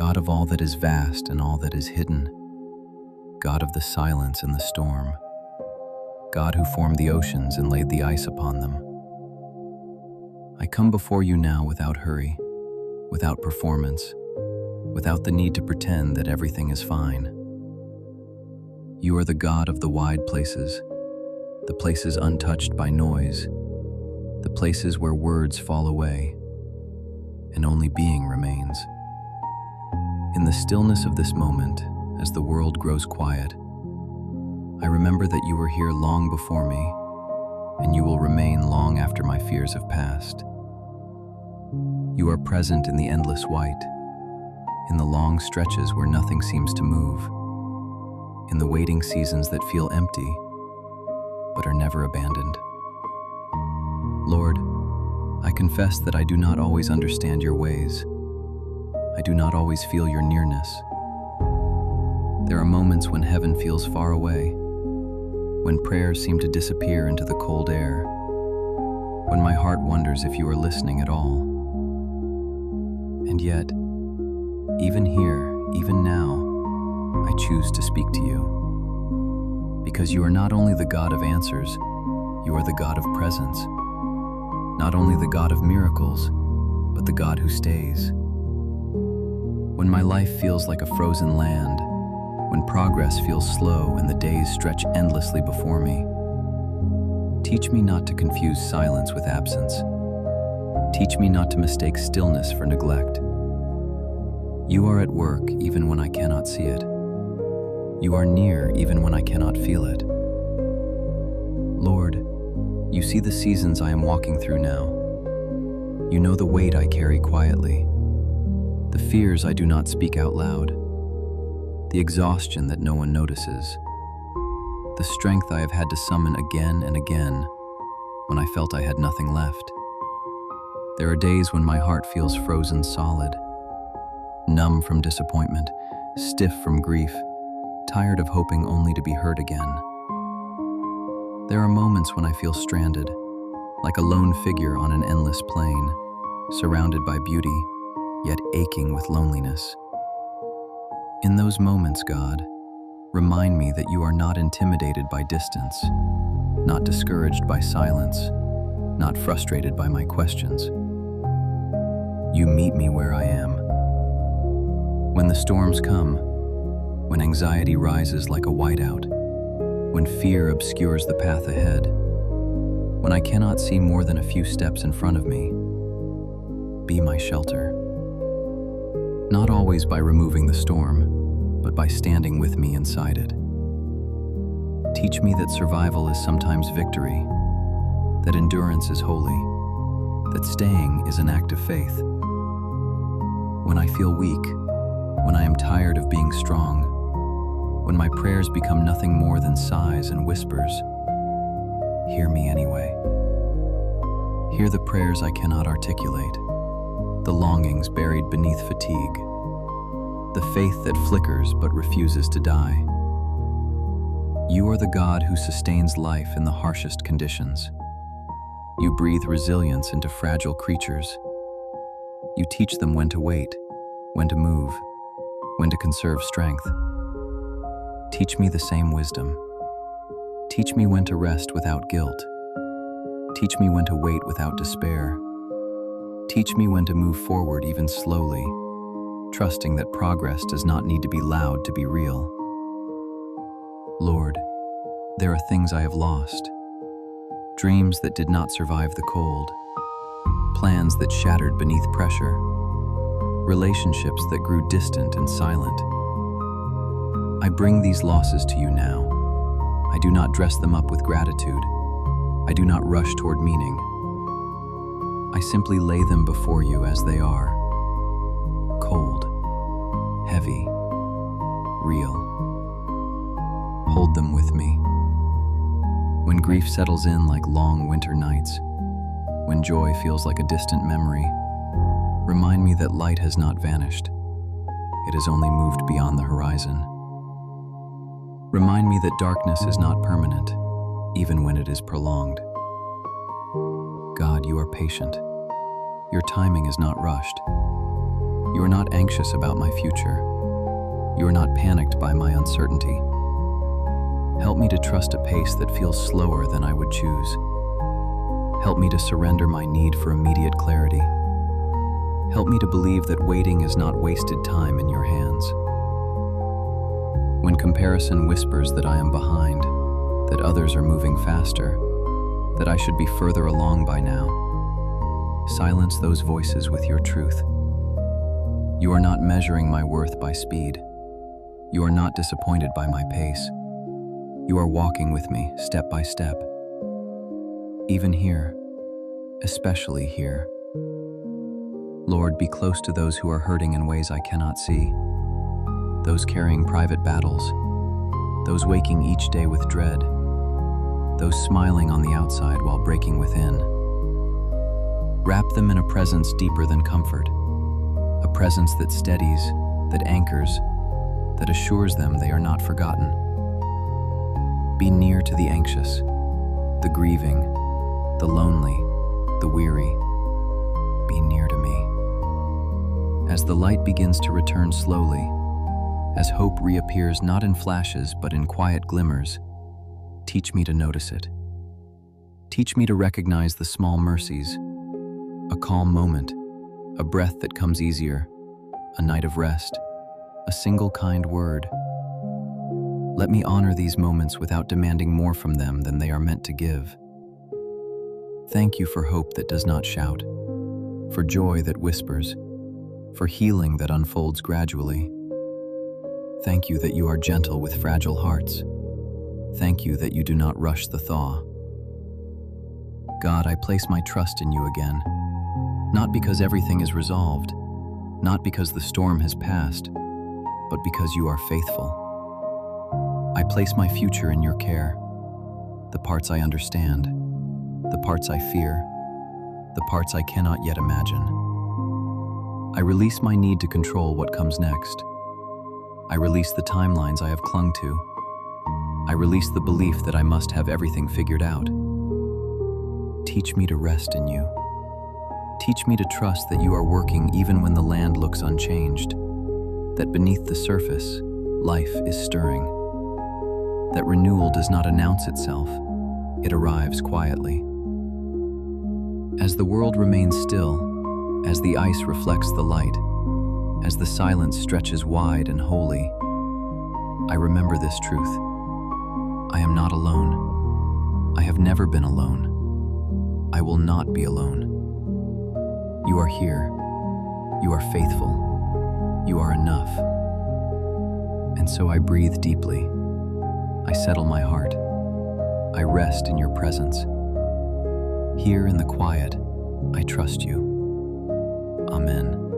God of all that is vast and all that is hidden, God of the silence and the storm, God who formed the oceans and laid the ice upon them. I come before you now without hurry, without performance, without the need to pretend that everything is fine. You are the God of the wide places, the places untouched by noise, the places where words fall away and only being remains. In the stillness of this moment, as the world grows quiet, I remember that you were here long before me, and you will remain long after my fears have passed. You are present in the endless white, in the long stretches where nothing seems to move, in the waiting seasons that feel empty, but are never abandoned. Lord, I confess that I do not always understand your ways. I do not always feel your nearness. There are moments when heaven feels far away, when prayers seem to disappear into the cold air, when my heart wonders if you are listening at all. And yet, even here, even now, I choose to speak to you. Because you are not only the God of answers, you are the God of presence. Not only the God of miracles, but the God who stays. When my life feels like a frozen land, when progress feels slow and the days stretch endlessly before me, teach me not to confuse silence with absence. Teach me not to mistake stillness for neglect. You are at work even when I cannot see it. You are near even when I cannot feel it. Lord, you see the seasons I am walking through now. You know the weight I carry quietly, the fears I do not speak out loud, the exhaustion that no one notices, the strength I have had to summon again and again when I felt I had nothing left. There are days when my heart feels frozen solid, numb from disappointment, stiff from grief, tired of hoping only to be heard again. There are moments when I feel stranded, like a lone figure on an endless plain, surrounded by beauty, yet aching with loneliness. In those moments, God, remind me that you are not intimidated by distance, not discouraged by silence, not frustrated by my questions. You meet me where I am. When the storms come, when anxiety rises like a whiteout, when fear obscures the path ahead, when I cannot see more than a few steps in front of me, be my shelter. Not always by removing the storm, but by standing with me inside it. Teach me that survival is sometimes victory, that endurance is holy, that staying is an act of faith. When I feel weak, when I am tired of being strong, when my prayers become nothing more than sighs and whispers, hear me anyway. Hear the prayers I cannot articulate, the longings buried beneath fatigue, the faith that flickers but refuses to die. You are the God who sustains life in the harshest conditions. You breathe resilience into fragile creatures. You teach them when to wait, when to move, when to conserve strength. Teach me the same wisdom. Teach me when to rest without guilt. Teach me when to wait without despair. Teach me when to move forward even slowly, trusting that progress does not need to be loud to be real. Lord, there are things I have lost, dreams that did not survive the cold, plans that shattered beneath pressure, relationships that grew distant and silent. I bring these losses to you now. I do not dress them up with gratitude. I do not rush toward meaning. I simply lay them before you as they are. Cold, heavy, real. Hold them with me. When grief settles in like long winter nights, when joy feels like a distant memory, remind me that light has not vanished. It has only moved beyond the horizon. Remind me that darkness is not permanent, even when it is prolonged. God, you are patient. Your timing is not rushed. You are not anxious about my future. You are not panicked by my uncertainty. Help me to trust a pace that feels slower than I would choose. Help me to surrender my need for immediate clarity. Help me to believe that waiting is not wasted time in your hands. When comparison whispers that I am behind, that others are moving faster, that I should be further along by now, silence those voices with your truth. You are not measuring my worth by speed. You are not disappointed by my pace. You are walking with me step by step. Even here, especially here. Lord, be close to those who are hurting in ways I cannot see, those carrying private battles, those waking each day with dread, those smiling on the outside while breaking within. Wrap them in a presence deeper than comfort, a presence that steadies, that anchors, that assures them they are not forgotten. Be near to the anxious, the grieving, the lonely, the weary. Be near to me. As the light begins to return slowly, as hope reappears not in flashes but in quiet glimmers, teach me to notice it. Teach me to recognize the small mercies, a calm moment, a breath that comes easier, a night of rest, a single kind word. Let me honor these moments without demanding more from them than they are meant to give. Thank you for hope that does not shout, for joy that whispers, for healing that unfolds gradually. Thank you that you are gentle with fragile hearts. Thank you that you do not rush the thaw. God, I place my trust in you again, not because everything is resolved, not because the storm has passed, but because you are faithful. I place my future in your care, the parts I understand, the parts I fear, the parts I cannot yet imagine. I release my need to control what comes next. I release the timelines I have clung to. I release the belief that I must have everything figured out. Teach me to rest in you. Teach me to trust that you are working even when the land looks unchanged, that beneath the surface, life is stirring, that renewal does not announce itself, it arrives quietly. As the world remains still, as the ice reflects the light, as the silence stretches wide and holy, I remember this truth. I am not alone. I have never been alone. I will not be alone. You are here. You are faithful. You are enough. And so I breathe deeply. I settle my heart. I rest in your presence. Here in the quiet, I trust you. Amen.